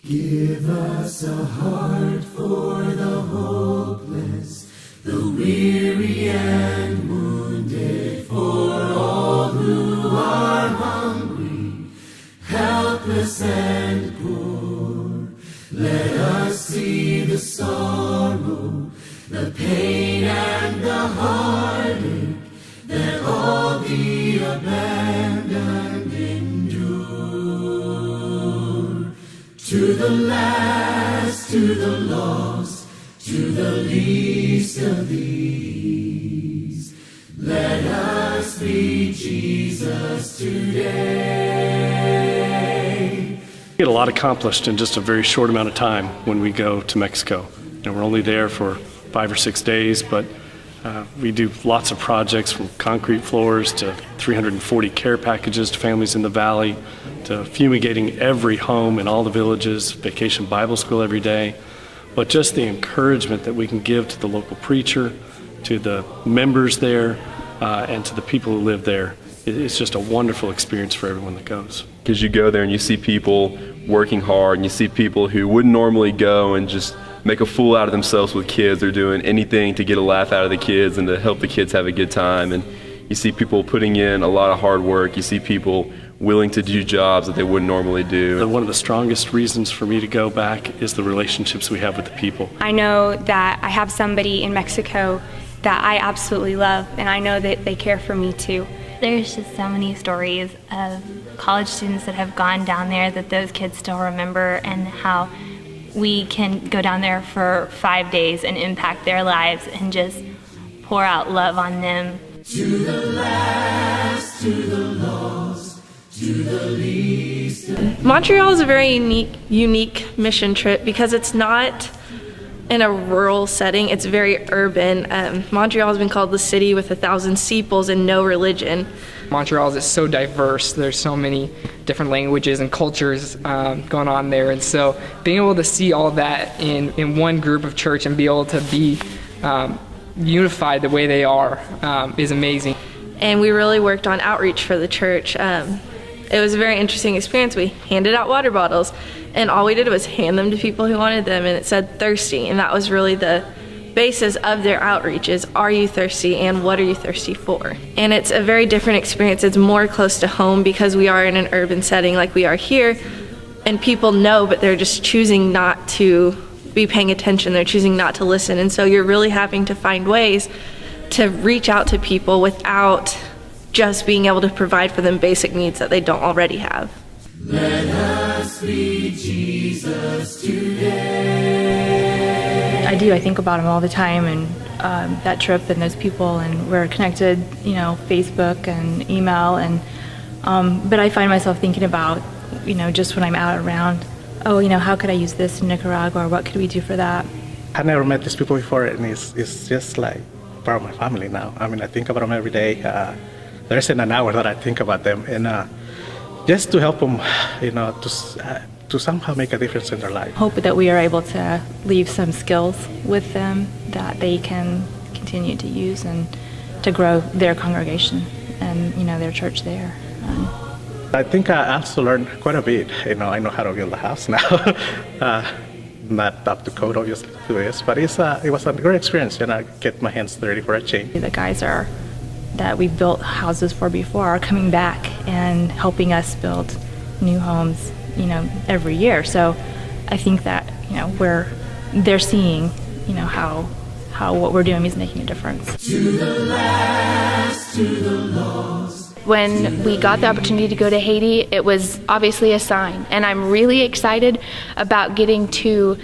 Give us a heart for the hopeless, the weary and wounded, for all who are hungry, helpless and poor. Let us see the sorrow, the pain and the heartache, that all the abandoned endure. To the last, to the lost, to the least of these, let us be Jesus today. We get a lot accomplished in just a very short amount of time when we go to Mexico. We're only there for 5 or 6 days, but we do lots of projects, from concrete floors to 340 care packages to families in the valley, to fumigating every home in all the villages, vacation Bible school every day. But just the encouragement that we can give to the local preacher, to the members there, and to the people who live there, it's just a wonderful experience for everyone that goes. Because you go there and you see people working hard, and you see people who wouldn't normally go and just make a fool out of themselves with kids. They're doing anything to get a laugh out of the kids and to help the kids have a good time. And you see people putting in a lot of hard work. You see people willing to do jobs that they wouldn't normally do. One of the strongest reasons for me to go back is the relationships we have with the people. I know that I have somebody in Mexico that I absolutely love, and I know that they care for me too. There's just so many stories of college students that have gone down there that those kids still remember, and how we can go down there for 5 days and impact their lives and just pour out love on them. To the last, to the lost, to the least. Montreal is a very unique mission trip because it's not in a rural setting, it's very urban. Montreal has been called the city with 1,000 steeples and no religion. Montreal is so diverse. There's so many different languages and cultures going on there, and so being able to see all of that in one group of church and be able to be unified the way they are is amazing. And we really worked on outreach for the church. It was a very interesting experience. We handed out water bottles, and all we did was hand them to people who wanted them, and it said thirsty, and that was really the basis of their outreach is, are you thirsty and what are you thirsty for? And it's a very different experience. It's more close to home because we are in an urban setting like we are here, and people know, but they're just choosing not to be paying attention. They're choosing not to listen, and so you're really having to find ways to reach out to people without just being able to provide for them basic needs that they don't already have. Let us be Jesus today. I do. I think about him all the time, and that trip and those people, and we're connected, Facebook and email, and but I find myself thinking about, just when I'm out around, how could I use this in Nicaragua, or what could we do for that? I never met these people before, and it's just like part of my family now. I mean, I think about them every day. There isn't an hour that I think about them, and just to help them, to somehow make a difference in their life. Hope that we are able to leave some skills with them that they can continue to use and to grow their congregation and their church there. I think I also learned quite a bit. I know how to build a house now. Not up to code, obviously, to this, but it was a great experience, and I get my hands dirty for a change. The guys that we've built houses for before are coming back and helping us build new homes, every year. So I think that, they're seeing, how what we're doing is making a difference. To the last, to the lost. When we got the opportunity to go to Haiti, it was obviously a sign, and I'm really excited about getting to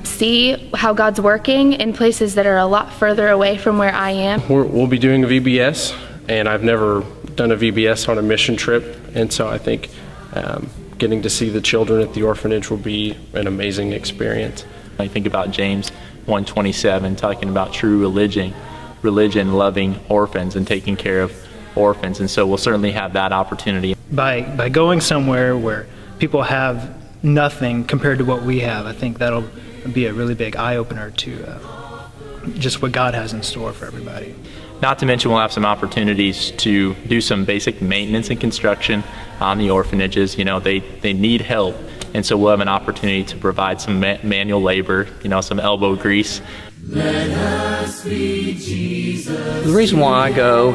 see how God's working in places that are a lot further away from where I am. We'll be doing a VBS, and I've never done a VBS on a mission trip, and so I think getting to see the children at the orphanage will be an amazing experience. I think about James 1:27 talking about true religion loving orphans and taking care of orphans, and so we'll certainly have that opportunity. By going somewhere where people have nothing compared to what we have, I think that'll be a really big eye-opener to just what God has in store for everybody. Not to mention we'll have some opportunities to do some basic maintenance and construction on the orphanages. They need help, And so we'll have an opportunity to provide some manual labor, some elbow grease. Let us be Jesus. The reason why I go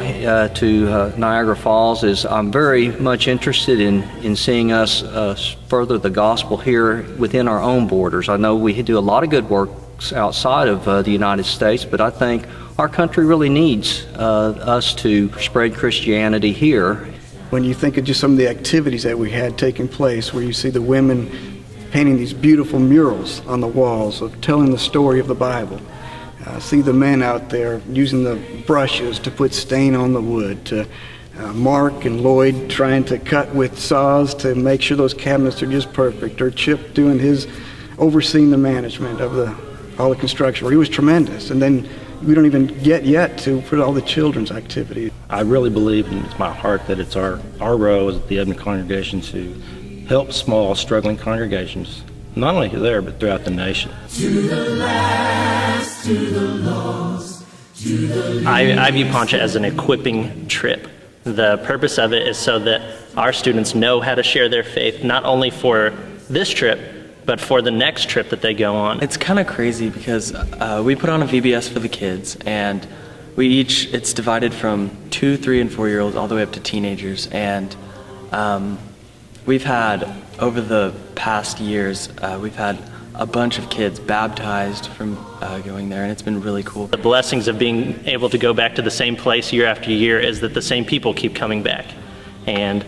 to Niagara Falls is I'm very much interested in seeing us further the gospel here within our own borders. I know we do a lot of good works outside of the United States, but I think our country really needs us to spread Christianity here. When you think of just some of the activities that we had taking place, where you see the women painting these beautiful murals on the walls of telling the story of the Bible. See the men out there using the brushes to put stain on the wood, to Mark and Lloyd trying to cut with saws to make sure those cabinets are just perfect, or Chip doing his overseeing the management of all the construction, where he was tremendous. And then we don't even get yet to put all the children's activities. I really believe in my heart that it's our role as the Edmond congregation to help small, struggling congregations, not only there, but throughout the nation. To the last, to the lost, to the I view Poncha as an equipping trip. The purpose of it is so that our students know how to share their faith, not only for this trip, but for the next trip that they go on. It's kind of crazy because we put on a VBS for the kids, and it's divided from 2, 3, and 4-year-olds all the way up to teenagers. And we've had, over the past years, we've had a bunch of kids baptized from going there, and it's been really cool. The blessings of being able to go back to the same place year after year is that the same people keep coming back. And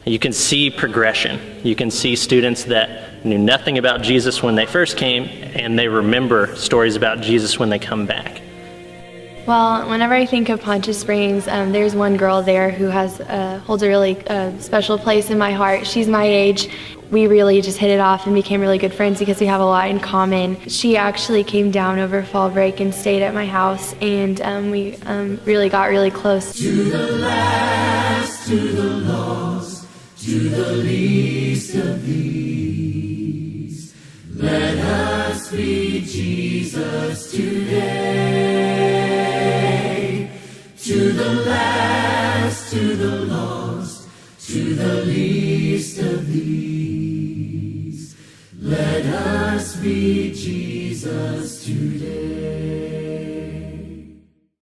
you can see progression. You can see students that knew nothing about Jesus when they first came, and they remember stories about Jesus when they come back. Well, whenever I think of Poncha Springs, there's one girl there who holds a really special place in my heart. She's my age. We really just hit it off and became really good friends because we have a lot in common. She actually came down over fall break and stayed at my house, and we really got really close. To the last, to the lost, to the least of these, let us be Jesus today. To the last, to the lost, to the least of these, let us be Jesus today.